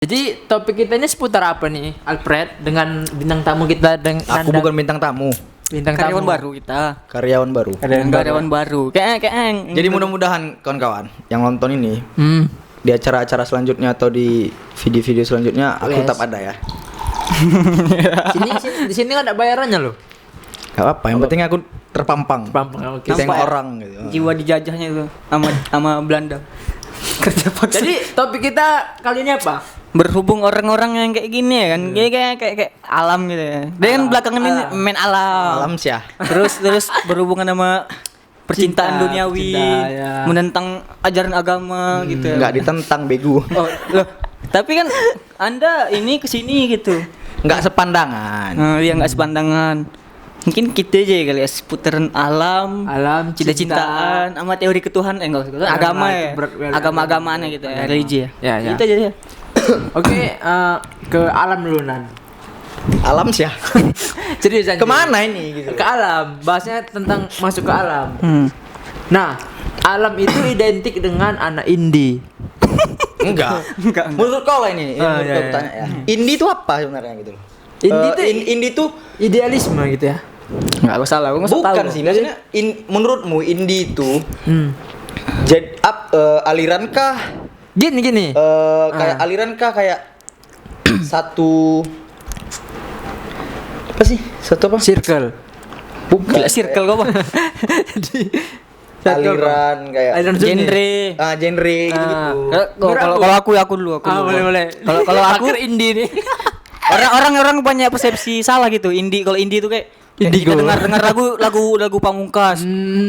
Jadi topik kita ini seputar apa nih, Alfred? Dengan bintang tamu kita Aku bukan bintang tamu, bintang Karyawan tamu. baru kita. karyawan baru. Karyawan baru. Kayak. Jadi mudah-mudahan kawan-kawan yang nonton ini di acara-acara selanjutnya atau di video-video selanjutnya aku Yes. tetap ada ya. Di sini nggak ada bayarannya loh. Gak apa, yang penting aku terpampang. Oke. Tengok Nampak ya? orang gitu. Jiwa dijajahnya itu sama Belanda. Kerja paksa. Jadi topik kita kali ini apa? Berhubung orang-orang yang kayak gini ya kan, kayak alam gitu ya. Dia kan belakangan ini main alam. Alam sih ya. Terus berhubungan sama percintaan duniawi, cinta, ya. menentang ajaran agama gitu ya. Enggak ditentang bego. Oh, loh. Tapi kan Anda ini kesini gitu. Enggak sepandangan. Iya nggak sepandangan. Mungkin kita aja kali ya seputaran alam, cinta-cintaan, sama teori ketuhanan, enggak usah agama ya, agama-agamaannya gitu ya, religi ya. Ya. Itu aja ya. Oke, ke alam dulu Nan. Alam sih ya. Serius anjing. Kemana ini gitu? Ke alam. Bahasnya tentang masuk ke alam. Hmm. Nah, alam itu identik dengan anak indie. Enggak. Menurut kau lah ini, Ah, menurut iya, kau iya. tanya ya. Indie itu apa sebenarnya gitu loh? Indie tuh indie tuh idealisme gitu ya. Enggak usah lah, gua nggak bukan tahu. sih, maksudnya menurutmu indie itu Hmm. jadi aliran kah? Gini. Kayak aliran kah kayak satu apa sih? Satu apa? Circle. Bukan. Gila circle kau apa? Jadi Aliran kayak aliran seni. Genre. genre gitu-gitu. Kalau aku dulu. Boleh. Kalau aku Akhir indie nih. orang banyak persepsi salah gitu. Kalau indie itu kayak Indigo. kita dengar lagu Pamungkas.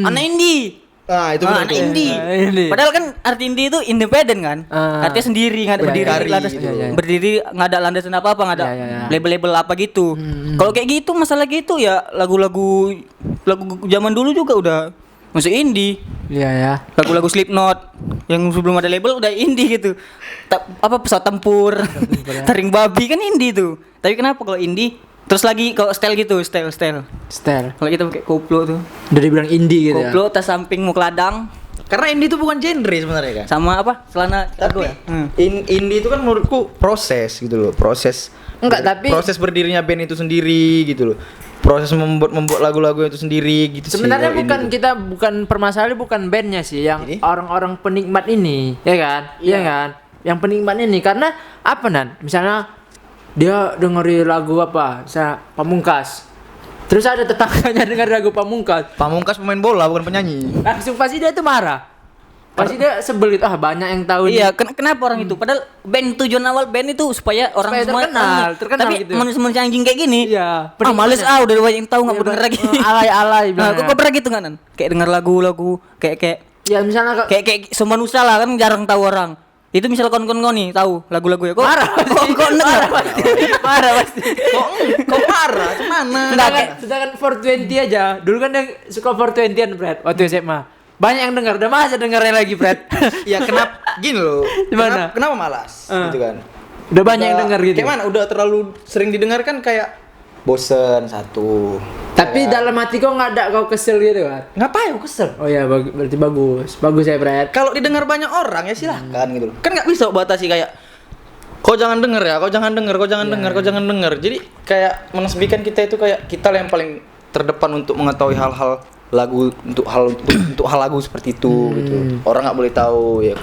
Anak indie. Nah, itu benar Anak tuh. indie. Indie. Padahal kan arti indie itu independen kan? Artinya sendiri, nggak ada berdiri Berdikari landas, gitu. berdiri nggak ada landasan apa-apa, nggak ada Ya. label-label apa gitu. Kalau kayak gitu masalah gitu ya lagu zaman dulu juga udah musik indie. Iya ya. Lagu-lagu Slipknot yang sebelum ada label udah indie gitu. Pesawat tempur, taring babi kan indie tuh. Tapi kenapa kalau indie terus lagi kalau style gitu, style. Style. Kalau kita pakai koplo tuh. Udah dibilang indie gitu ya. Koplo tas samping mau keladang Karena indie itu bukan genre sebenarnya kan. sama apa? Celana Tapi kargo ya? indie itu kan menurutku proses gitu loh, proses. Enggak, tapi proses berdirinya band itu sendiri gitu loh. Proses membuat lagu-lagu itu sendiri gitu sebenarnya sih. bukan permasalahan bukan bandnya sih yang Jadi? orang-orang penikmat ini, ya kan? Iya kan? Yang penikmat ini karena apa Nan? Misalnya dia dengerin lagu apa? Misalnya Pamungkas. Terus ada tetangganya dengar lagu Pamungkas. Pamungkas pemain bola bukan penyanyi. Langsung pasti dia tuh marah. Pasti dia sebel gitu. Ah, banyak yang tahu Iya, nih. kenapa orang itu? Padahal band tujuan awal band itu supaya orang Supaya semua terkenal Tapi gitu. manusia anjing kayak gini. Iya, Males penikmatnya. udah banyak yang tahu enggak mau denger lagi. Alay-alay Nah, bilangnya. kok pernah gitu kan? Kayak denger lagu-lagu kayak Ya misalnya kayak semanusia lah kan jarang tahu orang. Itu misalnya kon nih tahu lagu-lagu ya kok. Marah Kok denger? Marah pasti. Kok marah? Gimana? Sedangkan 420 aja. Dulu kan yang suka 420-an, Fred, waktu SMA. Banyak yang dengar, udah masa dengarnya lagi, Fred. Ya kenapa gini loh. Gimana? Kenapa malas? Gitu kan. Udah banyak yang dengar gitu. Kayak mana? Udah terlalu sering didengarkan kayak bosen satu. Tapi dalam hati kau nggak ada kau kesel gitu kan? Ngapain aku kesel? Oh ya, berarti bagus ya, Fred. Kalau didengar banyak orang ya silahkan gitu loh. Kan nggak bisa batasi kayak kau jangan denger ya, kau jangan denger. Jadi kayak menesbikan kita itu kayak kita yang paling terdepan untuk mengetahui hal-hal lagu untuk hal lagu seperti itu gitu. Orang nggak boleh tahu ya.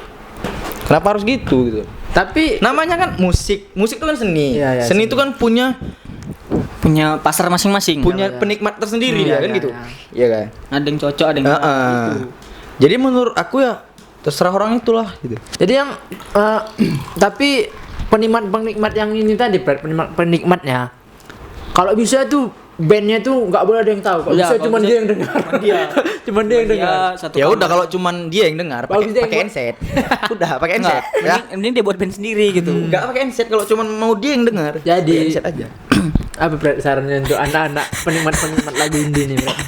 Kenapa harus gitu? Tapi Namanya kan musik itu kan seni. Iya, Seni itu kan punya Pasar masing-masing. penikmat tersendiri ya kan iya, gitu. iya. Iya kan? Ada yang cocok, ada yang enggak. Heeh. Jadi menurut aku ya terserah orang itulah gitu. jadi yang tapi penikmat yang ini tadi, Fred, penikmatnya. Kalau bisa tuh bandnya tuh nggak boleh ada yang tahu. Kalau Iya, bisa kalau cuma bisa dia yang dengar. Cuman dia yang dengar. Satu Ya kamar. udah kalau cuman dia yang dengar Bagus dia yang pakai buat- handset. Udah pakai Enggak, handset. Ya. mending dia buat band sendiri gitu. Enggak pakai handset kalau cuman mau dia yang dengar. Jadi- pakai handset aja. Apa, Fred, sarannya untuk anak-anak penikmat lagu indie nih, Fred?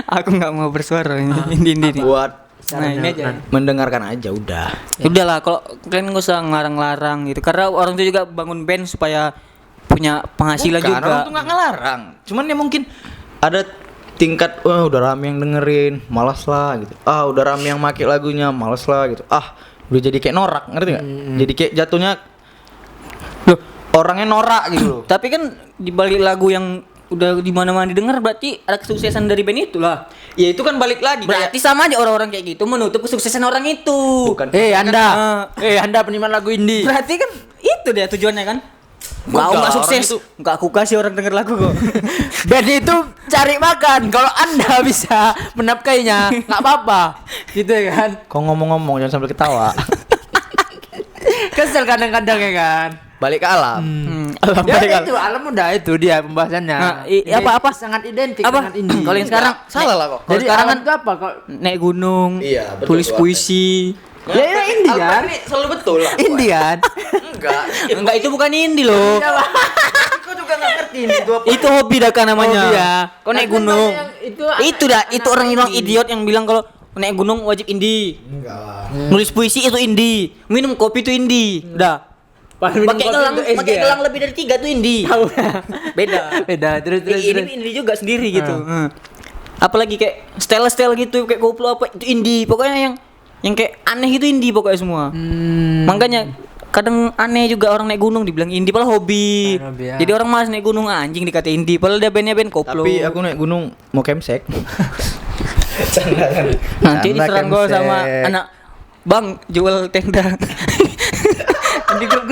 Aku nggak mau bersuara ini nih. Buat Nah, ini aja. mendengarkan aja udah. Ya udahlah, kalau kalian nggak usah ngelarang-larang gitu. Karena orang itu juga bangun band supaya punya penghasilan Bukan, juga. orang tuh nggak ngelarang. Cuman ya mungkin ada tingkat wah udah rame yang dengerin, malas lah gitu. Ah, udah rame yang make lagunya, malas lah gitu. Ah, udah jadi kayak norak, ngerti nggak? Jadi kayak jatuhnya Loh, orangnya norak gitu loh. tapi kan di balik lagu yang udah di mana-mana didengar berarti ada kesuksesan dari band itu lah. Ya itu kan balik lagi Berarti sama aja orang-orang kayak gitu menutup kesuksesan orang itu. Bukan. Anda penikmat lagu indie. Berarti kan itu dia tujuannya kan. Kau Enggak, nggak orang sukses, itu- nggak aku kasih orang denger lagu kok. Band itu cari makan. Kalau Anda bisa menafkainya, nggak apa-apa. Gitu ya kan? Kau ngomong-ngomong jangan sambil ketawa. Kesel kadang-kadang ya kan? Balik ke alam. Ya itu alam udah itu dia pembahasannya. Nah, Ini apa? Sangat identik Apa? dengan indie. Kalau yang sekarang Salah lah kok. Jadi sekarang alam itu apa kok? naik gunung, Iya, betul tulis tuh, puisi. Ya, ya indie kan? Ini selalu betul lah. Indie kan? Enggak. Enggak, itu bukan indie loh. Kau juga enggak ngerti ini itu apa. Itu hobi dah kan namanya. Hobi ya. Kau naik Kan gunung. banyak yang Itu dah, itu orang yang idiot yang bilang kalau naik gunung wajib indie. Enggak lah. Nulis puisi itu indie. Minum kopi itu indie. Udah. Pakai gelang lebih dari 3 tuh indie. Beda. Beda. Terus. Ini indie juga sendiri gitu. Apalagi kayak style-style gitu kayak koplo apa itu indie. Pokoknya yang kayak aneh itu indie pokoknya semua. Makanya kadang aneh juga orang naik gunung dibilang indie padahal hobi. Hobi, ya. Jadi orang malas naik gunung anjing dikata indie padahal dia bandnya band koplo. Tapi aku naik gunung mau campsite. Nanti Canda diserang gue campsite. sama anak Bang jual tenda. Di grup.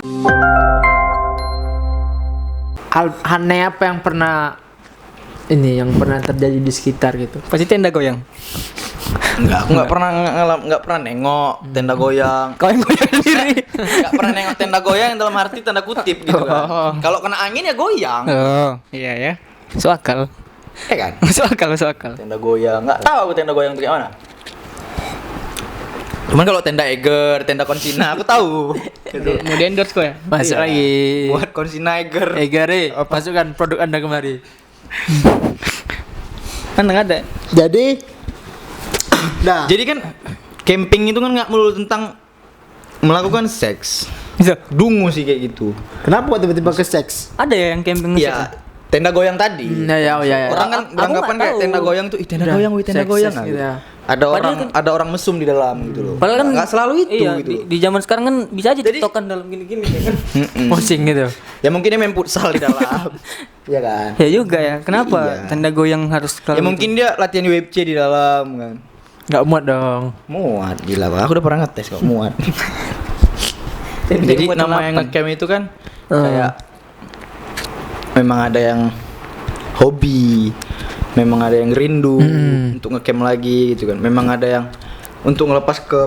Aneh apa yang pernah terjadi di sekitar gitu? Pasti tenda goyang. Enggak, aku enggak pernah nengok tenda goyang. Kau yang goyang sendiri. Enggak pernah nengok tenda goyang dalam arti tanda kutip gitu kan. Kalau kena angin ya goyang. Oh, iya ya. Masuk akal. Ya kan? Masuk akal. Tenda goyang. Enggak tahu aku tenda goyang itu kayak mana. Cuman kalau tenda Eger, tenda Konsina aku tahu. Gitu. Mau di endorse kok ya? Masuk Iya. lagi. Buat Konsina Eger. Gare, masukkan produk Anda kemari. Kan nggak ada. Jadi dah. Jadi kan camping itu kan nggak melulu tentang melakukan seks. Bisa. Dungu sih kayak gitu. Kenapa kok tiba-tiba ke seks? Ada ya yang camping Ya, tenda goyang tadi. Ya. Orang kan Aku beranggapan nggak kayak tahu. tenda goyang tuh, ih tenda Udah, goyang, wih tenda seks, goyang. seks Nah, gitu gitu. ya. Ada orang mesum di dalam gitu loh. Padahal kan nggak selalu itu iya, gitu. di zaman sekarang kan bisa aja tiktokan dalam gini-gini ya kan. Pusing gitu. Ya mungkin dia main futsal di dalam. Iya kan? Ya juga ya. Kenapa Iya. tenda goyang harus Ya mungkin dia latihan UFC di dalam kan. Enggak muat dong. Muat gila, Pak. Aku udah pernah ngetes kok muat. Jadi nama yang ngecamp itu kan kayak memang ada yang hobi, memang ada yang rindu untuk ngecamp lagi gitu kan. Memang ada yang untuk ngelepas ke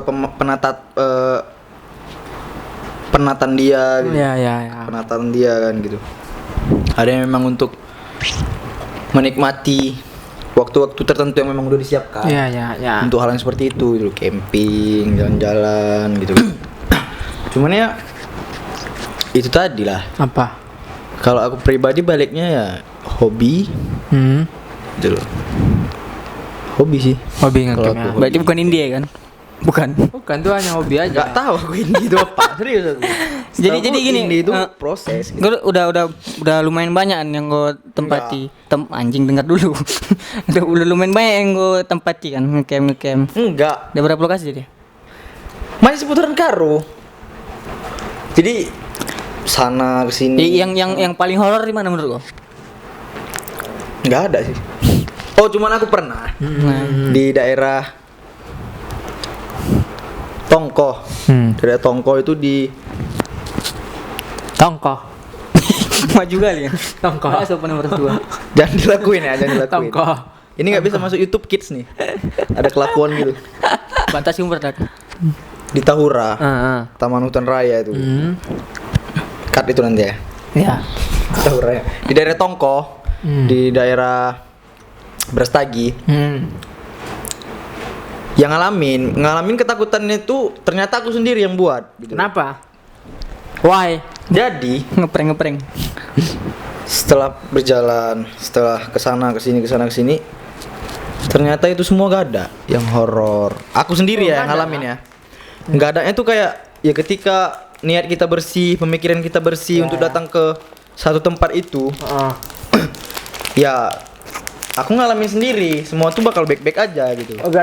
penatan dia gitu. Ya. Penataan dia kan gitu. Ada yang memang untuk menikmati waktu-waktu tertentu yang memang udah disiapkan. Ya. Untuk hal yang seperti itu gitu, camping, jalan-jalan gitu. Cuman ya itu tadi lah. Apa? Kalau aku pribadi baliknya ya hobi gitu loh. Hobi sih. Hobi Kalau ngecamp ya. aku Berarti bukan India ya kan? Bukan. Bukan tuh hanya hobi aja. Gak tahu aku ini itu apa. Serius aku. Jadi Setahu gini, ini itu eh, proses gitu. Gue udah lumayan banyak yang gue tempati. Anjing dengar dulu. udah lumayan banyak yang gue tempati kan ngecamp. Enggak. Ada berapa lokasi dia? Masih seputaran Karo. Jadi sana kesini. Yang paling horor di mana menurut lo? Nggak ada sih. Oh, cuman aku pernah di daerah Tongko. Daerah Tongko itu di Tongko. Maju kali ya. Tongko. Sopan nomor 2. jangan dilakuin ya, jangan dilakuin. Tongko. Ini nggak bisa masuk YouTube Kids nih. Ada kelakuan gitu. Batasi umur tadi. Di Tahura, Heeh. Taman Hutan Raya itu. Cut itu nanti ya. Ya. Tahura ya. Di daerah Tongko, di daerah Brastagi. Yang ngalamin ketakutannya itu ternyata aku sendiri yang buat gitu. Kenapa? Why? Jadi Ngepreng. setelah berjalan, setelah kesana kesini, ternyata itu semua gak ada yang horor. Aku sendiri ya yang ngalamin ya. Nggak ada itu kayak ya ketika niat kita bersih, pemikiran kita bersih untuk datang ke satu tempat itu, ya aku ngalamin sendiri, semua tuh bakal baik-baik aja gitu. Oh,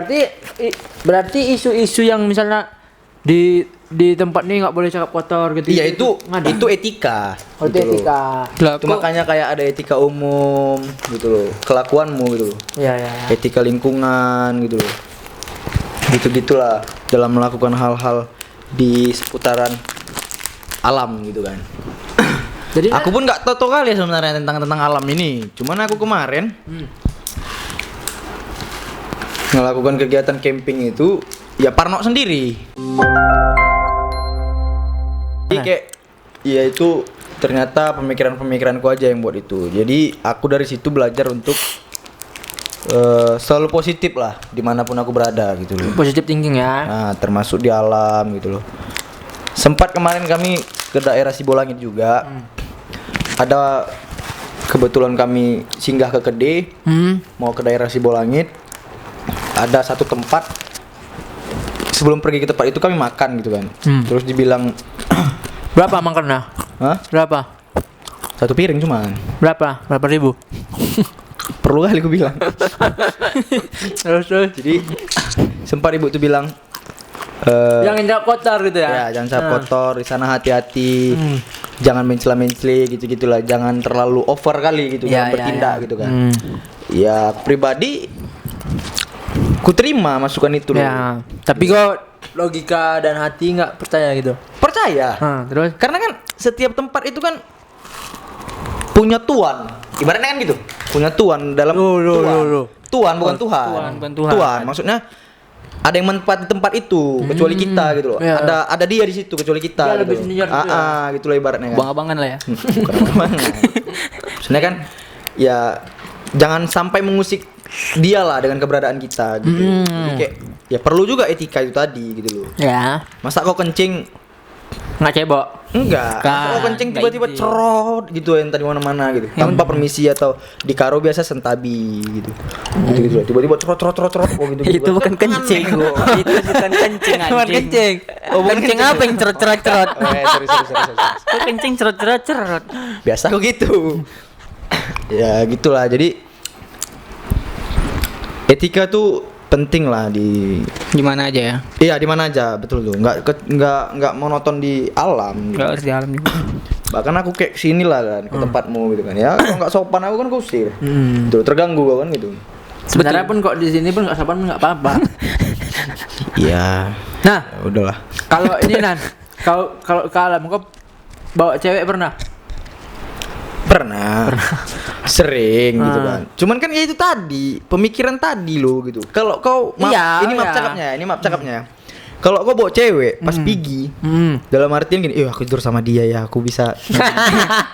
berarti isu-isu yang misalnya di di tempat nih nggak boleh cakap kotor gitu. Iya itu Nggak ada. itu etika. Oh, itu gitu loh. etika. Lah, Itu kok- makanya kayak ada etika umum gitu loh, kelakuanmu gitu loh. Iya ya. Etika lingkungan gitu loh. Gitu-gitulah dalam melakukan hal-hal di seputaran alam gitu kan. Jadi Aku pun nggak tahu kali ya sebenarnya tentang alam ini. Cuman aku kemarin melakukan kegiatan camping itu ya parno sendiri. Jadi kayak ya itu ternyata pemikiran-pemikiranku aja yang buat itu. Jadi aku dari situ belajar untuk selalu positif lah dimanapun aku berada gitu loh. positive thinking ya. Nah, termasuk di alam gitu loh. Sempat kemarin kami ke daerah Sibolangit juga. Ada kebetulan kami singgah ke Kede, mau ke daerah Sibolangit. Ada satu tempat. Sebelum pergi ke tempat itu kami makan gitu kan. Terus dibilang, Berapa makannya? "Hah? Berapa? Satu piring cuman." Berapa? Berapa ribu? Perlu kali aku bilang. Terus. Jadi sempat ibu tuh bilang, Yang indah kotor gitu ya. ya jangan sampai kotor di sana, hati-hati. Jangan mencela-mencela gitu-gitulah, jangan terlalu over kali gitu Ya, dalam ya, bertindak ya. gitu kan. Ya pribadi ku terima masukan itu loh. Ya, tapi kok logika dan hati nggak percaya gitu. Percaya. Terus? Karena kan setiap tempat itu kan punya tuan. Ibaratnya kan gitu. Punya tuan dalam tuan. Tuan bukan Tuhan. Tuhan, bukan Tuhan. Tuan maksudnya ada yang menempati tempat itu kecuali kita gitu loh. Ya. Ada dia di situ kecuali kita Dia gitu. lebih senior gitu ya. Gitu loh ibaratnya kan. Abang-abangan lah ya. Bukan abang-abangan. Maksudnya kan ya jangan sampai mengusik dia lah dengan keberadaan kita gitu. Jadi kayak ya perlu juga etika itu tadi gitu loh. Ya, Masa kau kencing nggak cebok. enggak, masa kau kencing Nggak tiba-tiba ide. cerot gitu yang tadi mana-mana gitu. Tanpa permisi atau di karo biasa sentabi gitu. Gitu loh. Tiba-tiba cerot oh gitu. Itu bukan kencing. Itu bukan kencing anjing. Bukan kencing. Oh, kencing apa yang cerot-cerot-cerot? Sorry. Kok kencing cerot-cerot? Biasa kok gitu. Ya gitulah. Jadi etika tuh penting lah di Gimana aja ya? iya di mana aja, betul tuh. Nggak monoton di alam. Gitu. Enggak harus di alam juga. Bahkan aku kayak kesini lah kan ke tempatmu gitu kan. Ya kalau nggak sopan aku kan kau usir. Tuh terganggu kau kan gitu. Sebenarnya pun kok di sini pun nggak sopan nggak apa-apa. Iya. Nah, Ya udahlah. kalau ini Nan, kalau ke alam kau bawa cewek pernah? Pernah. Sering gitu kan. Cuman kan ya itu tadi, pemikiran tadi lo gitu. Kalau kau Iya, ini maaf cakapnya. Kalau kau bawa cewek pas pergi, dalam artian gini, aku tidur sama dia ya, aku bisa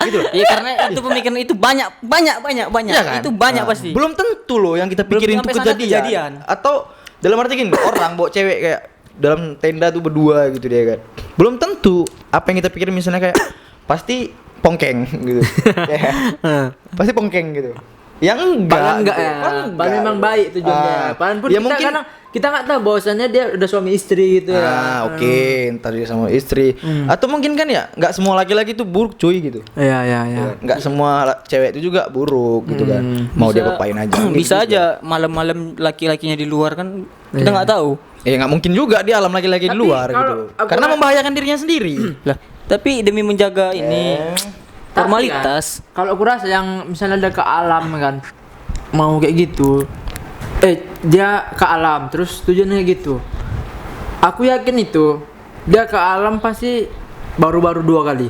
gitu loh. Iya karena itu pemikiran itu banyak. Iya kan? Itu banyak Nah, pasti. Belum tentu loh yang kita Belum pikirin itu sampai sana kejadian. kejadian. Atau dalam arti gini, orang bawa cewek kayak dalam tenda tuh berdua gitu dia kan. Belum tentu apa yang kita pikirin misalnya kayak pasti pongkeng gitu. Ya. Pasti pongkeng gitu. Yang Paling enggak gitu. ya. Paling Paling memang baik tujuannya. Paling pun ya kita mungkin kadang kita nggak tahu bahwasannya dia udah suami istri gitu ya. oke, ntar dia sama istri. Atau mungkin kan ya, nggak semua laki-laki tuh buruk cuy gitu. Iya. Nggak semua cewek itu juga buruk gitu kan. Mau dia apain aja. Bisa Gitu. aja malam-malam laki-lakinya di luar kan kita nggak tahu. Ya nggak mungkin juga dia alam laki-laki di Tapi luar kalau gitu. aku Karena ra- membahayakan dirinya sendiri. Lah, tapi demi menjaga ini Tapi formalitas. kan, kalau aku rasa yang misalnya ada ke alam kan, mau kayak gitu, dia ke alam terus tujuannya gitu. Aku yakin itu dia ke alam pasti baru-baru 2 kali.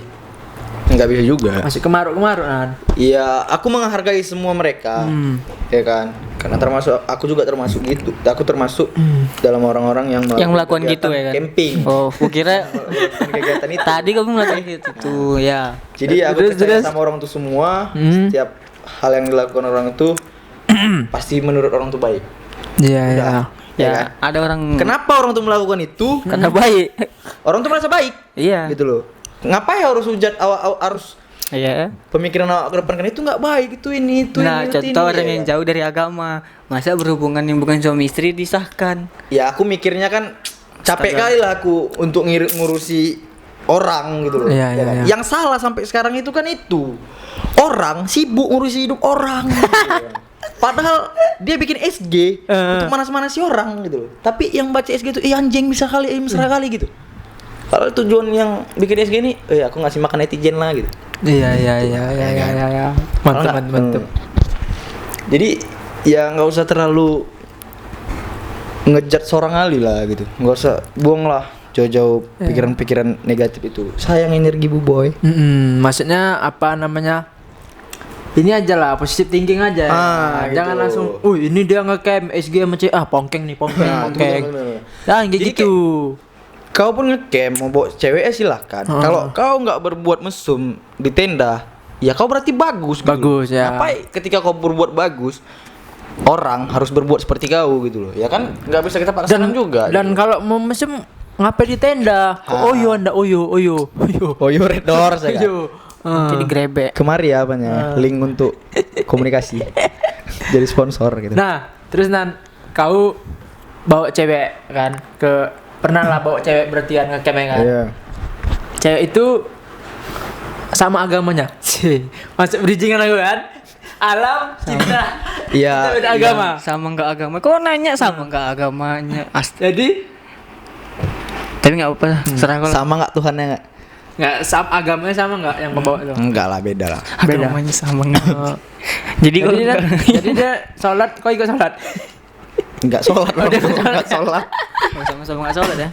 Nggak bisa juga. Masih kemaruk-kemaruk kan. Iya, aku menghargai semua mereka. Ya kan? Karena aku juga termasuk gitu. Aku termasuk dalam orang-orang yang Melakukan gitu kegiatan ya kan. Camping. Oh, kukira Melakukan kegiatan itu. tadi kamu melakukan itu ya. Jadi aku percaya sama orang itu semua. Setiap hal yang dilakukan orang itu pasti menurut orang itu baik. Iya. Ya Ya, kan? ada orang Kenapa orang tuh melakukan itu? karena baik. Orang tuh merasa baik. Iya. Gitu loh. Ngapain harus hujat harus Iya. pemikiran awak ke depan kan itu nggak baik itu ini itu Nah, ini, itu contoh ini, orang ya yang kan? jauh dari agama, masa berhubungan yang bukan suami istri disahkan. Ya aku mikirnya kan capek Astaga. kali lah aku untuk ngurusi orang gitu loh. Iya, ya kan? iya. Yang salah sampai sekarang itu kan itu orang sibuk ngurusi hidup orang. gitu kan. Padahal dia bikin SG untuk manas-manasi orang gitu loh. Tapi yang baca SG itu anjing bisa kali mesra kali gitu. Kalau tujuan yang bikin SG ini, aku ngasih makan netizen lah gitu. Iya. Mantap, Kalau mantap. Jadi ya nggak usah terlalu ngejat seorang ahli lah gitu. Nggak usah buang lah jauh-jauh pikiran-pikiran negatif itu. Sayang energi Bu Boy. Maksudnya apa namanya? Ini aja lah, positive thinking aja. Gitu. Jangan langsung, ini dia nge-camp SG sama C, pongkeng nih, pongkeng. bener. Jangan kayak Jadi gitu. Kau pun ngecamp mau bawa cewek silahkan. Kalau kau nggak berbuat mesum di tenda, ya kau berarti bagus. Bagus, ya. Ngapain ketika kau berbuat bagus, orang harus berbuat seperti kau gitu loh. Ya kan nggak bisa kita paksakan juga. Dan kalau mau mesem ngapain di tenda? Oyo anda oyo. Oyo Red Doors ya kan? Jadi grebek. Kemari ya apanya? Link untuk komunikasi. Jadi sponsor gitu. Nah, terus kau bawa cewek kan pernah lah bawa cewek berarti kan ngecamp kan? Iya. Cewek itu sama agamanya. Masuk bridgingan aku kan? Alam, cinta. Iya. Kita beda agama. Sama enggak agama. Kok nanya sama enggak agamanya? Jadi Tapi enggak apa-apa, serah kau. Sama nggak Tuhannya nggak? nggak agamanya sama nggak yang pembawa itu? Enggak lah, beda lah. Beda. Agamanya sama enggak. Jadi dia sholat, kau ikut sholat? Enggak sholat orang dia tuh, sholat. enggak sholat. sama-sama enggak sholat ya.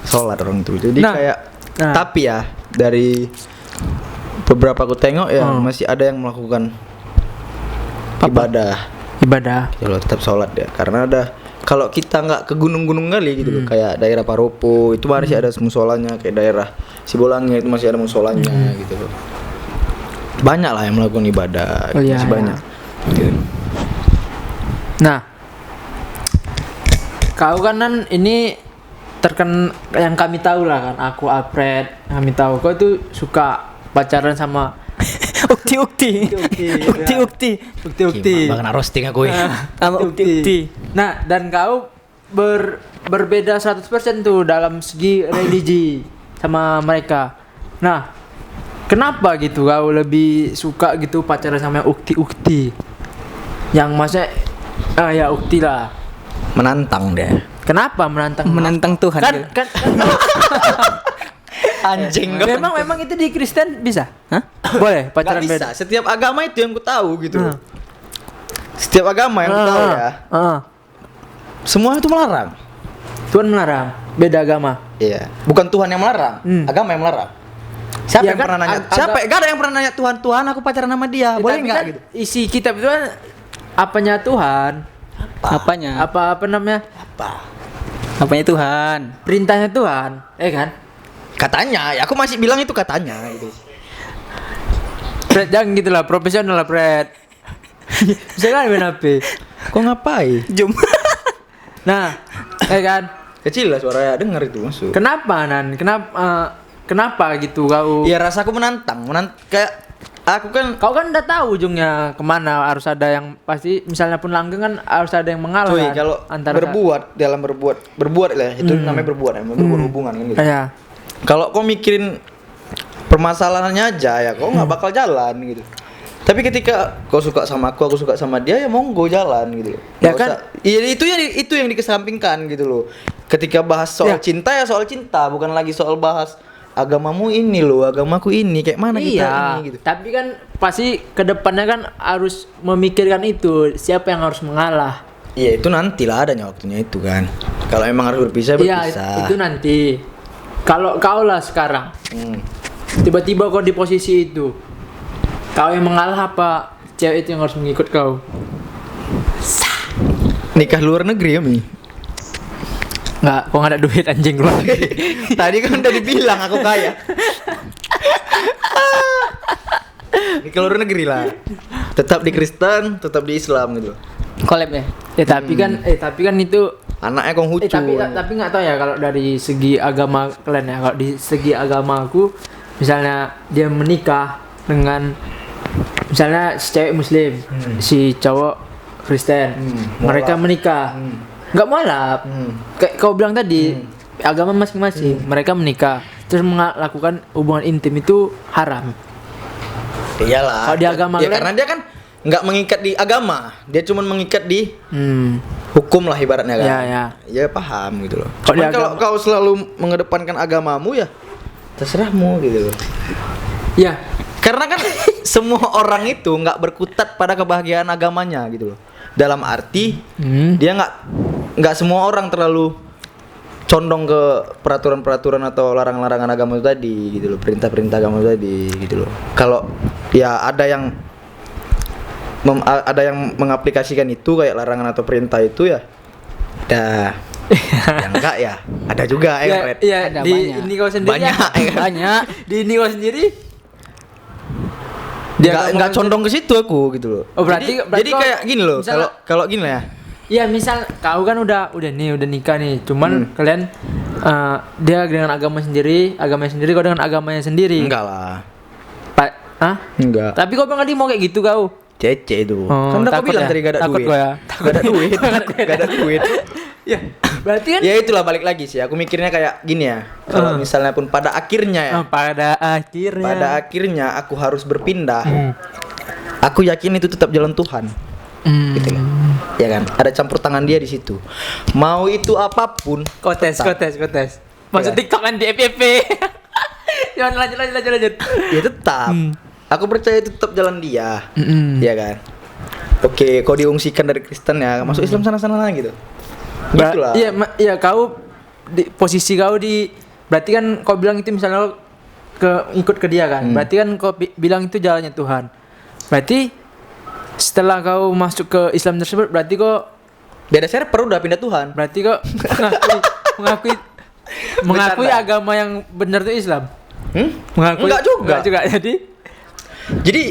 Sholat orang tuh. Jadi Nah. kayak Nah. tapi ya dari beberapa aku tengok ya masih ada yang melakukan ibadah. Ibadah. Ya tetap sholat ya. Karena kalau kita nggak ke gunung-gunung kali gitu loh, kayak daerah Paropo itu masih ada musolanya, kayak daerah Sibolangnya itu masih ada musolanya gitu loh. Banyak lah yang melakukan ibadah, Iya, masih iya. banyak. Gitu. Nah, kau kan ini yang kami tahu lah kan, aku Alfred, kami tahu kau tuh suka pacaran sama Ukti. Bahkan roasting aku ya. Sama ukti. Nah, dan kau berbeda 100% tuh dalam segi religi sama mereka. Nah, kenapa gitu kau lebih suka gitu pacaran sama ukti? Yang maksudnya ya ukti lah. Menantang deh. Kenapa menantang? Menantang Tuhan. Kan Anjing memang itu di Kristen bisa? Hah? Boleh Gak pacaran bisa. beda? Setiap agama itu yang ku tahu gitu. Setiap agama yang ku tahu ya. Semua itu melarang. Tuhan melarang beda agama. Iya. Bukan Tuhan yang melarang, agama yang melarang. Siapa Ya yang kan, pernah nanya? Siapa? Gak ada yang pernah nanya Tuhan aku pacaran sama dia. Boleh Tapi nggak kan gitu? isi kitab itu kan apanya Tuhan? Apanya? Apa namanya? Apanya Tuhan? Perintahnya Tuhan, kan? Katanya, ya aku masih bilang itu katanya gitu. Fred, jangan gitu lah, profesional lah Fred. Bisa kan main HP? Kok ngapain? Jom. Nah, kan? Kecil lah suaranya, denger itu masuk. Kenapa Nan? Kenapa gitu kau? Ya rasaku menantang, kayak aku kan. Kau kan udah tahu ujungnya kemana, harus ada yang pasti. Misalnya pun langgeng kan harus ada yang mengalah. Cuy, kan? kalau berbuat lah, itu namanya berbuat ya, berbuat hubungan kan gitu. Iya. Kalau kau mikirin permasalahannya aja ya kau nggak bakal jalan gitu. Tapi ketika kau suka sama aku suka sama dia, ya monggo jalan gitu. Ya Nggak kan? usah- Iya itu yang dikesampingkan gitu loh. Ketika bahas soal Ya. cinta ya soal cinta, bukan lagi soal bahas agamamu ini loh, agamaku ini kayak mana kita Iya, ini gitu. tapi kan pasti kedepannya kan harus memikirkan itu siapa yang harus mengalah. Iya itu nantilah adanya waktunya itu kan. Kalau emang harus berpisah Iya, berpisah. itu nanti. Kalau kau lah sekarang, tiba-tiba kau di posisi itu, kau yang mengalah apa cewek itu yang harus mengikut kau? Nikah luar negeri ya Mi. Nggak, kau nggak ada duit anjing luar negeri. Tadi kan udah dibilang aku kaya. Nikah luar negeri lah. Tetap di Kristen, tetap di Islam gitu. Collab ya. Tapi kan itu. Anaknya Konghucu. Tapi nggak tahu ya kalau dari segi agama kalian ya. Kalau di segi agama aku, misalnya dia menikah dengan misalnya si cewek Muslim, si cowok Kristen, mereka menikah, nggak mualaf. Kayak kau bilang tadi, agama masing-masing, mereka menikah, terus melakukan hubungan intim itu haram. Iyalah. Kalau di agama ya, kalian- karena dia kan nggak mengikat di agama, dia cuma mengikat di hukum lah ibaratnya kan. Ya, ya. Ya paham gitu loh. Kalau Cuman di kalau agama- kau selalu mengedepankan agamamu ya terserahmu gitu loh. Ya. Karena kan semua orang itu nggak berkutat pada kebahagiaan agamanya gitu loh. Dalam arti dia nggak semua orang terlalu condong ke peraturan-peraturan atau larangan-larangan agama itu tadi gitu loh, perintah-perintah agama itu tadi gitu loh. Kalau ya ada yang mengaplikasikan itu kayak larangan atau perintah itu ya ada yang enggak ya ada juga ya, Fred. Iya, Ada di banyak. ini kau sendiri. Banyak, ya kan? Banyak. Di ini kau sendiri. Nggak condong ke situ aku gitu loh. Oh, berarti jadi kau- kayak gini loh, misalnya- kalau gini lah ya. Ya misal kau kan udah nikah nih, cuman kalian dia dengan agamanya sendiri, kau dengan agamanya sendiri. Enggak lah. Pak, hah? Enggak. Tapi kau bilang tadi mau kayak gitu kau. Cece itu. Oh, Kan udah aku takut bilang ya? tadi gak ada Takut duit. gua ya. Gak ada duit. Gak ada duit. Ya, berarti kan Ya itulah balik lagi sih. Aku mikirnya kayak gini ya. Kalau misalnya pun pada akhirnya ya. pada akhirnya. Pada akhirnya aku harus berpindah. Aku yakin itu tetap jalan Tuhan. Gitu loh. Ya kan? Ada campur tangan dia di situ. Mau itu apapun. Kotes. Masuk Ya. TikTok kan di FYP. Jangan lanjut. Ya tetap. Aku percaya itu tetap jalan dia. Ya kan? Oke, kau diungsikan dari Kristen ya, masuk Islam sana-sana gitu. Gitulah. Iya, iya kau di posisi kau di berarti kan kau bilang itu misalnya ikut ke dia kan. Berarti kan kau bilang itu jalannya Tuhan. Berarti setelah kau masuk ke Islam tersebut berarti kau Beda server udah pindah Tuhan. berarti kau mengakui Bercanda. agama yang benar itu Islam. Mengakui Enggak juga. Enggak juga. Jadi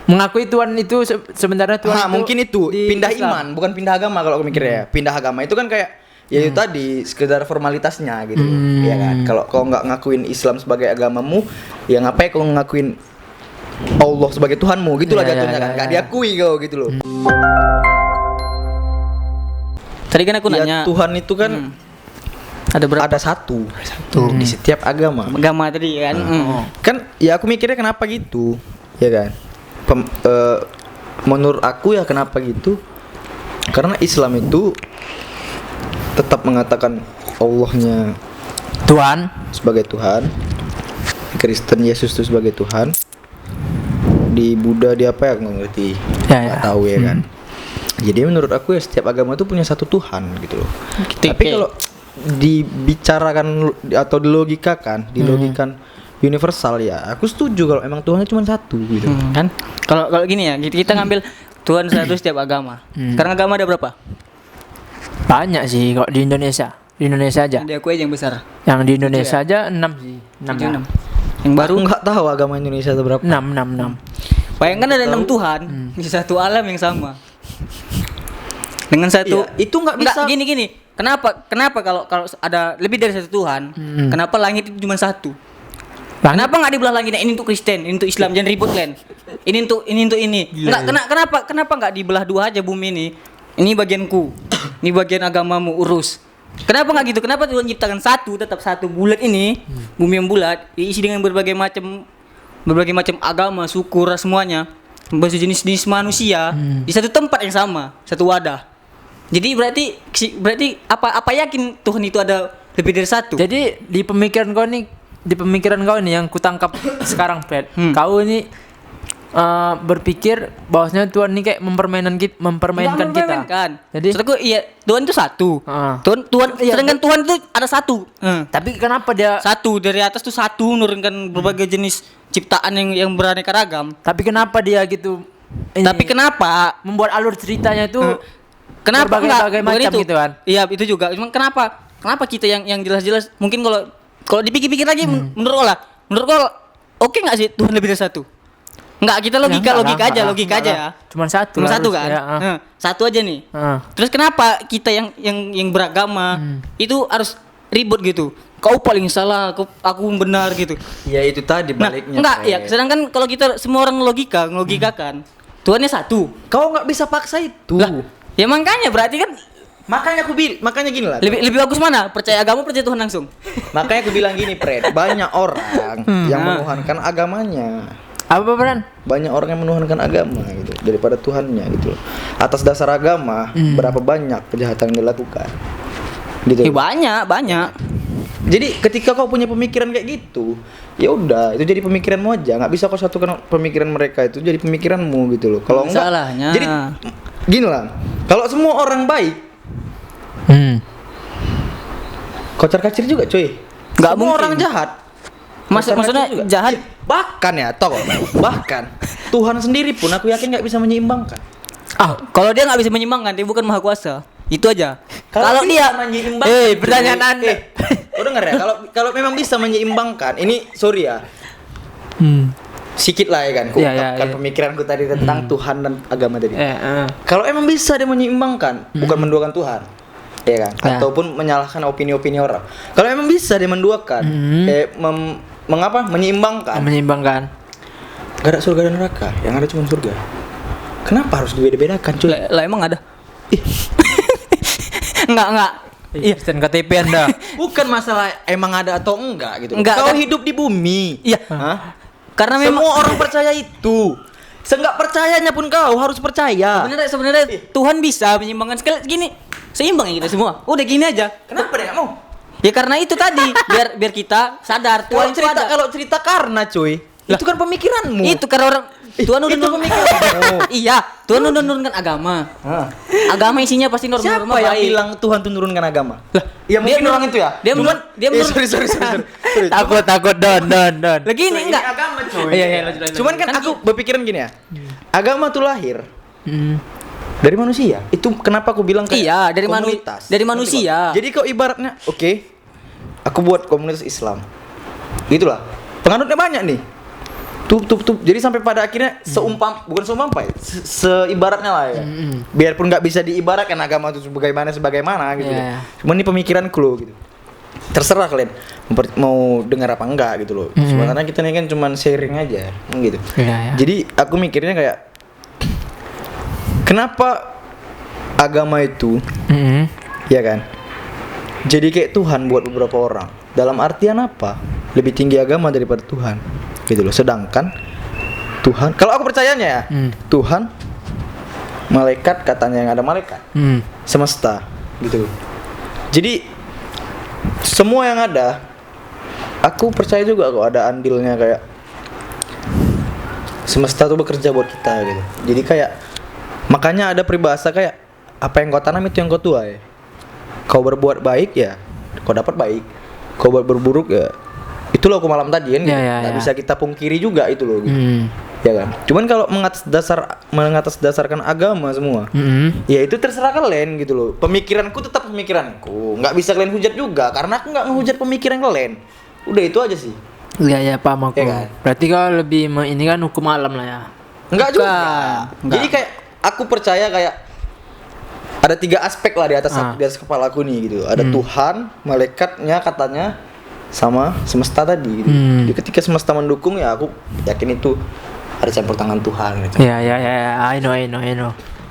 mengakui Tuhan itu sebenarnya Tuhan mungkin itu di pindah Islam. iman, bukan pindah agama kalau aku mikirnya ya. Pindah agama itu kan kayak ya itu tadi sekedar formalitasnya gitu. Ya kan. Kalau kau nggak ngakuin Islam sebagai agamamu, ya ngapain kau ngakuin Allah sebagai Tuhanmu gitulah Ya, ya, jatuhnya ya, kan. ya, Nggak ya. diakui kau gitu loh. Tadi kan aku Ya, nanya Tuhan itu kan ada berapa ada satu di setiap agama. agama tadi kan? Kan ya aku mikirnya kenapa gitu, ya kan? Menurut aku ya kenapa gitu? Karena Islam itu tetap mengatakan Allahnya Tuhan. sebagai Tuhan, Kristen Yesus itu sebagai Tuhan, di Buddha di apa ya aku nggak ngerti, Ya, nggak ya. tahu ya kan. Jadi menurut aku ya setiap agama itu punya satu Tuhan gitu loh. Gitu, Tapi kayak- kalau dibicarakan atau dilogikan universal ya, aku setuju kalau emang Tuhannya cuma satu gitu. Kan? Kalau gini ya, kita ngambil Tuhan satu setiap agama. Sekarang agama ada berapa? Banyak sih kok di Indonesia. Di Indonesia aja. Ada aku aja yang besar. Yang di Indonesia aja 6 sih. 6 Itu ya. 6. Yang baru Aku nggak tahu agama Indonesia itu berapa. 6. bayangkan ada 6 Tuhan di satu alam yang sama. Dengan satu Iya, itu nggak bisa. gini. Kenapa kalau ada lebih dari satu Tuhan, kenapa langit itu cuma satu? Kenapa nggak dibelah langitnya ini untuk Kristen, ini untuk Islam, jangan ribut kalian. Ini untuk ini. Gila, Kenapa nggak dibelah dua aja bumi ini? Ini bagianku, ini bagian agamamu urus. Kenapa nggak gitu? Kenapa Tuhan ciptakan satu, tetap satu bulat ini, bumi yang bulat, diisi dengan berbagai macam agama, suku, ras semuanya, berbagai jenis manusia di satu tempat yang sama, satu wadah. Jadi berarti apa yakin Tuhan itu ada lebih dari satu? Jadi di pemikiran kau ini yang kutangkap sekarang, Fred. Kau ini berpikir bahwasanya Tuhan ini kayak mempermainkan Nggak kita. mempermainkan. Jadi Maksudku iya, Tuhan itu satu. Tuhan Iya, sedangkan Tuhan itu ada satu. tapi kenapa dia Satu dari atas tuh satu menurunkan berbagai jenis ciptaan yang beraneka ragam. tapi kenapa dia gitu Tapi kenapa? membuat alur ceritanya itu Kenapa berbagai bukan macam itu? gitu kan? Iya, itu juga. Cuma kenapa kita yang jelas-jelas mungkin kalau dipikir-pikir lagi menurut kau oke nggak sih Tuhan lebih dari satu? Enggak, kita logika aja ya. Cuma satu. Cuma satu harus, kan? ya, Satu aja nih. ah. Terus kenapa kita yang beragama itu harus ribut gitu? Kau paling salah, aku benar gitu. Ya itu tadi baliknya. Enggak, Fred. ya. Sedangkan kalau kita semua orang ngelogikakan, Tuhannya satu. Kau nggak bisa paksa itu. Lah, ya makanya berarti kan Makanya gini lah. lebih bagus mana? Percaya agama, percaya Tuhan langsung. Makanya aku bilang gini, Fred. Banyak orang yang menuhankan agamanya. Apa Bran? Banyak orang yang menuhankan agama gitu daripada Tuhannya gitu loh. atas dasar agama, berapa banyak kejahatan yang dilakukan. Gitu. Banyak. Jadi ketika kau punya pemikiran kayak gitu, ya udah itu jadi pemikiranmu aja. Nggak bisa kau satukan pemikiran mereka itu jadi pemikiranmu gitu loh. Kalau enggak, Salahnya. jadi gini lah. Kalau semua orang baik, kocar-kacir juga, cuy. Nggak Semua mungkin. orang jahat. Maksudnya Kocar-kacir juga. jahat. Bahkan ya, bahkan Tuhan sendiri pun aku yakin nggak bisa menyeimbangkan. Kalau dia nggak bisa menyeimbangkan, dia bukan maha kuasa. Itu aja. Kalau dia menyeimbangkan, pertanyaan Anda. Kau dengar ya? Kalau memang bisa menyeimbangkan, ini sorry ya, sikit lah ya kan, Iya, ungkapkan iya. pemikiranku tadi tentang Tuhan dan agama tadi. Eh, Kalau emang bisa dia menyeimbangkan, bukan menduakan Tuhan, ya kan? Ya. Ataupun menyalahkan opini-opini orang. Kalau emang bisa dia menduakan, menyeimbangkan, menyeimbangkan. gak ada surga dan neraka, yang ada cuma surga. Kenapa harus dibeda-bedakan, cuy? Lah emang ada. Enggak. Iya, Kristen KTP Anda. Bukan masalah emang ada atau enggak gitu. Enggak, Kau kan? hidup di bumi. Iya. Hah? Karena memang Semua orang percaya itu. Seenggak percayanya pun kau harus percaya. sebenarnya Tuhan bisa menyeimbangkan sekali gini. Seimbang ya kita semua. Udah gini aja. Kenapa dia nggak mau? Ya karena itu tadi, biar kita sadar Tuhan itu ada. Kalau cerita karena cuy, itu kan pemikiranmu. Itu karena orang Tuhan udah itu pemikiranmu. Iya, Tuhan udah nurunkan agama. Agama isinya pasti norma-norma Siapa yang baik. bilang Tuhan tuh nurunkan agama? Ya dia mungkin menurun- orang itu ya. dia Cuman menurun- dia menurun- sorry. Takut don. Lagi ini enggak. agama cuy. Iya, lanjut. Cuman kan aku berpikiran gini ya. Agama tuh lahir Hmm. dari manusia. Itu kenapa aku bilang kayak Iya, dari komunitas. dari Ngerti manusia. kok? Jadi kau ibaratnya, oke, aku buat komunitas Islam. Gitulah. Penganutnya banyak nih. Tup. Jadi sampai pada akhirnya bukan seumpam apa ya? Seibaratnya lah ya. Biarpun nggak bisa diibaratkan agama itu sebagaimana gitu. Iya. Cuman ini pemikiranku loh gitu. Terserah kalian mau dengar apa enggak gitu loh. Sebenarnya kita ini kan cuman sharing aja gitu. Iya. Jadi aku mikirnya kayak kenapa agama itu ya kan jadi kayak Tuhan buat beberapa orang. Dalam artian apa? Lebih tinggi agama daripada Tuhan gitu loh. Sedangkan Tuhan, kalau aku percayanya ya, Tuhan, malaikat, katanya yang ada malaikat, semesta gitu loh. Jadi semua yang ada, aku percaya juga kok ada andilnya, kayak semesta tuh bekerja buat kita gitu. Jadi kayak makanya ada peribahasa kayak apa yang kau tanam itu yang kau tuai. Kau berbuat baik ya kau dapat baik, kau berburuk ya itulah aku malam tadi kan. Nggak bisa kita pungkiri juga itu loh gitu. Ya kan. Cuman kalau mengatasdasarkan agama semua, ya itu terserah kalian gitu loh. Pemikiranku tetap pemikiranku, nggak bisa kalian hujat juga karena aku nggak ngehujat pemikiran kalian. Udah itu aja sih. Iya, paham aku. Ya kan? Berarti kau lebih ini kan hukum alam lah ya. Enggak juga. Enggak. Jadi kayak aku percaya kayak ada 3 aspek lah di atas kepala aku nih gitu. Ada Tuhan, malaikatnya katanya, sama semesta tadi gitu. Jadi ketika semesta mendukung ya aku yakin itu ada campur tangan Tuhan gitu. Iya. I know.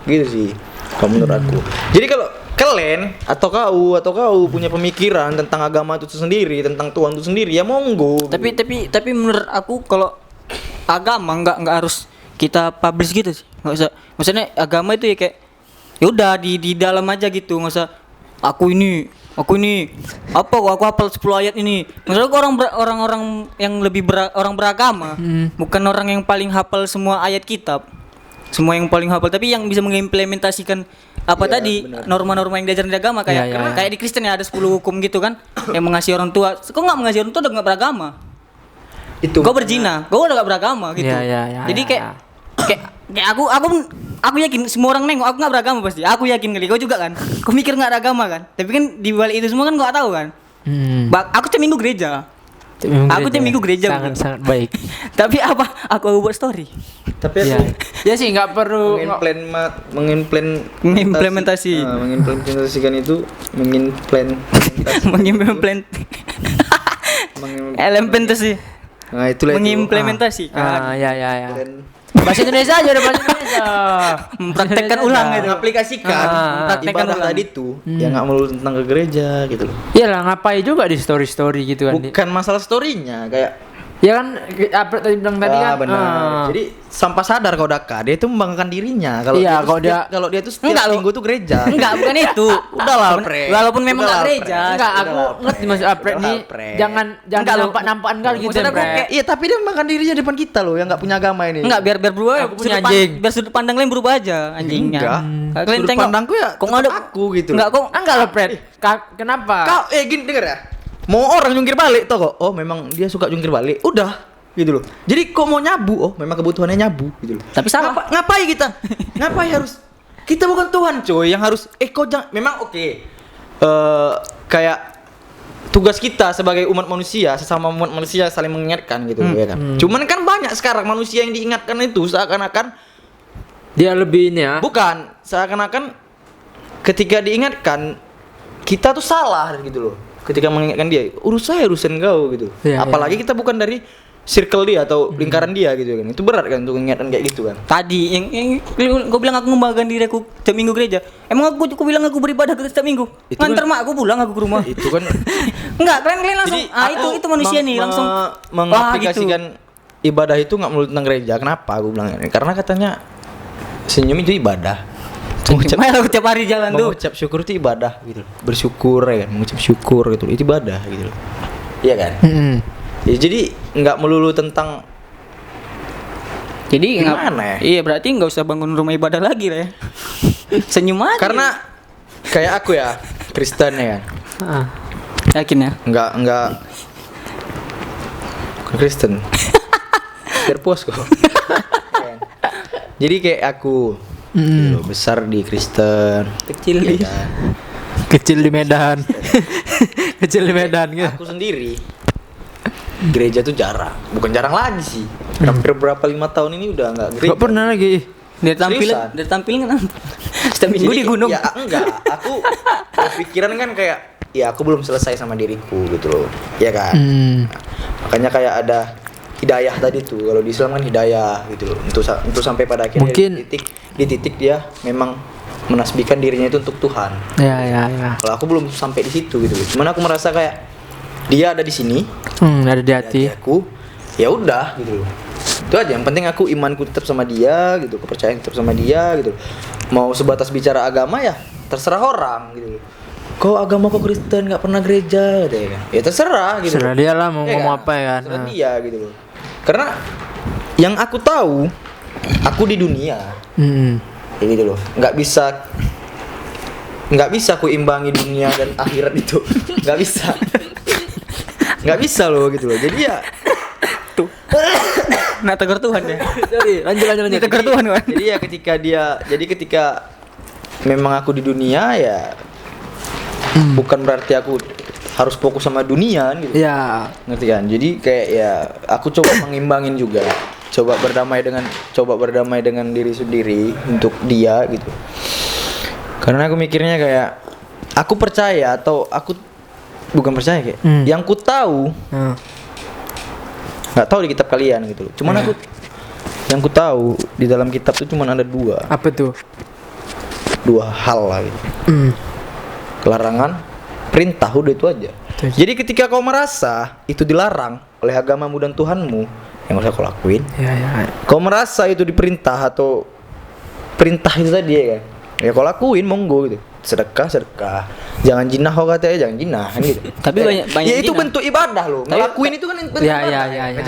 Gitu sih kalau menurut aku. Jadi kalau kalian atau kau punya pemikiran tentang agama itu sendiri, tentang Tuhan itu sendiri, ya monggo. Tapi menurut aku kalau agama nggak harus kita publish gitu sih. Nggak usah. Maksudnya agama itu ya kayak ya udah di dalam aja gitu. Nggak usah aku ini apa kok aku hafal 10 ayat ini. Maksudnya orang yang lebih orang beragama, bukan orang yang paling hafal semua ayat kitab. Semua yang paling hafal, tapi yang bisa mengimplementasikan apa Iya, tadi benar. norma-norma yang diajarin di agama kayak Iya. kayak di Kristen ya ada 10 hukum gitu kan yang mengasihi orang tua. Kok nggak mengasihi orang tua udah nggak beragama? Itu Gue berzina, gue udah gak beragama gitu. Iya, Jadi iya. kayak aku yakin semua orang nengok aku nggak beragama pasti. Aku yakin kali, kau juga kan. Kau mikir nggak beragama kan? Tapi kan di balik itu semua kan gak tahu kan. Aku tiap minggu gereja. Aku tiap minggu gereja. Sangat baik. Tapi apa? Aku buat story. Tapi Iya. aku Ya sih nggak perlu. mengimplementasikan itu Mengimplementasi. Nah itulah itu. Mengimplementasikan. Ya. Dan Bahasa Indonesia aja udah bahasa Indonesia. Mempraktekkan ulang itu. mengaplikasikan Praktekkan ibadah ulang. tadi tuh ya nggak melulu tentang ke gereja gitu loh. Iyalah ngapain juga di story gitu kan. Bukan masalah storynya, kayak Ya kan Apret tadi bilang tadi kan. benar. Jadi sampah sadar kau Daka, dia itu membanggakan dirinya Iya, kalau dia tuh setiap Enggak, loh. minggu tuh gereja. Enggak, bukan itu. Udahlah, Pre. Walaupun memang Udahlah, enggak gereja. Pre. Enggak, aku Udahlah, ngerti Pre. maksud Apret Udahlah, nih. Pre. Jangan Enggak, loh. nampak-nampakan kali gitu, Maksud aku Pre. kayak- Iya, tapi dia membanggakan dirinya depan kita loh yang enggak punya agama ini. Enggak, biar berubah. Aku punya sudut pan- anjing. Biar sudut pandang kalian berubah aja anjingnya. Enggak. Kalian Sudut tengok. pandangku ya kok tetap ada aku gitu. Enggak kok. Enggak loh, Pret. Kenapa? Kau gini denger ya. Mau orang jungkir balik toh kok. Oh, memang dia suka jungkir balik. Udah gitu loh. Jadi kok mau nyabu? Oh, memang kebutuhannya nyabu gitu loh. Tapi salah. Ngapain kita? Ngapain harus? Kita bukan Tuhan, coy, yang harus kau jangan memang oke. Kayak tugas kita sebagai umat manusia, sesama umat manusia saling mengingatkan gitu ya kan. Cuman kan banyak sekarang manusia yang diingatkan itu seakan-akan Dia lebih ini ya. bukan, seakan-akan ketika diingatkan kita tuh salah gitu loh. Ketika mengingatkan dia, urusan kau gitu. Iya, Apalagi kita bukan dari circle dia atau lingkaran dia gitu kan. Itu berat kan untuk mengingatkan kayak gitu kan. Tadi yang gue bilang aku membanggakan diri aku setiap minggu gereja. Emang aku bilang aku beribadah ke setiap minggu. Itu Nganter kan- mak aku pulang aku ke rumah. Itu kan Enggak, kalian langsung. aku itu manusia nih langsung mengaplikasikan ibadah itu nggak melulu tentang gereja. Kenapa aku bilang ini? Karena katanya senyum itu ibadah. Cuma aku tiap hari jalan tuh. Mengucap syukur itu ibadah gitu loh. Bersyukur ya kan, mengucap syukur gitu loh. Itu ibadah gitu loh. Iya kan? Ya, jadi nggak melulu tentang Jadi gimana ya? Iya, berarti nggak usah bangun rumah ibadah lagi lah ya. Senyum aja. Karena kayak aku ya, Kristen ya kan. Ah. yakin ya. Enggak bukan Kristen. Biar puas kok. Jadi kayak aku gitu loh, besar di Kristen. Kecil ya nih. kan? Kecil di Medan. Kecil di Medan gitu. Aku sendiri gereja tuh jarang, bukan jarang lagi sih. Hampir berapa 5 tahun ini udah nggak gereja. Gak pernah lagi. Seriusan? Dari tampilan kan. Setiap minggu Jadi, di gunung. Ya enggak, aku berpikiran kan kayak ya aku belum selesai sama diriku gitu loh. Ya kan? Makanya kayak ada hidayah tadi tuh. Kalau di Islam kan hidayah gitu loh. Untuk sampai pada akhirnya Mungkin- di titik dia memang menasbihkan dirinya itu untuk Tuhan. Ya. Kalau aku belum sampai di situ gitu loh. Cuman aku merasa kayak dia ada di sini, Ada di hati. di aku, ya udah gitu loh. Itu aja, yang penting aku imanku tetap sama dia gitu, kepercayaan tetap sama dia gitu. Mau sebatas bicara agama ya terserah orang gitu loh. Kau agama kau Kristen nggak pernah gereja gitu ya kan. Ya terserah gitu. Serah loh. dia lah mau Ya ngomong apa ya kan. Terserah dia gitu loh. Karena yang aku tahu, aku di dunia ya gitu loh. Nggak bisa aku imbangi dunia dan akhirat itu. Nggak bisa. Nggak bisa loh gitu loh. Jadi ya Nah, tegur Tuhan ya. Jadi lanjut. Tegur Tuhan kan. jadi ketika memang aku di dunia ya bukan berarti aku harus fokus sama dunia gitu. Ya. Ngerti kan? Jadi kayak ya aku coba mengimbangin juga. Coba berdamai dengan diri sendiri untuk dia gitu. Karena aku mikirnya kayak aku percaya atau aku bukan percaya kayak yang ku tahu nggak tahu di kitab kalian gitu loh. Cuman aku yang ku tahu di dalam kitab tuh cuman ada dua Apa tuh? hal lah gitu. Kelarangan, perintah, udah itu aja. Itu aja. Jadi ketika kau merasa itu dilarang oleh agamamu dan Tuhanmu, yang usah kau lakuin. Ya. Kau merasa itu diperintah atau perintah itu tadi ya kan? Ya kau lakuin monggo gitu. Sedekah. Jangan jinah kau katanya, jangan jinah kan gitu. Tapi banyak ya itu jinah. bentuk ibadah loh. Ngelakuin itu kan bentuk Ya. ibadah.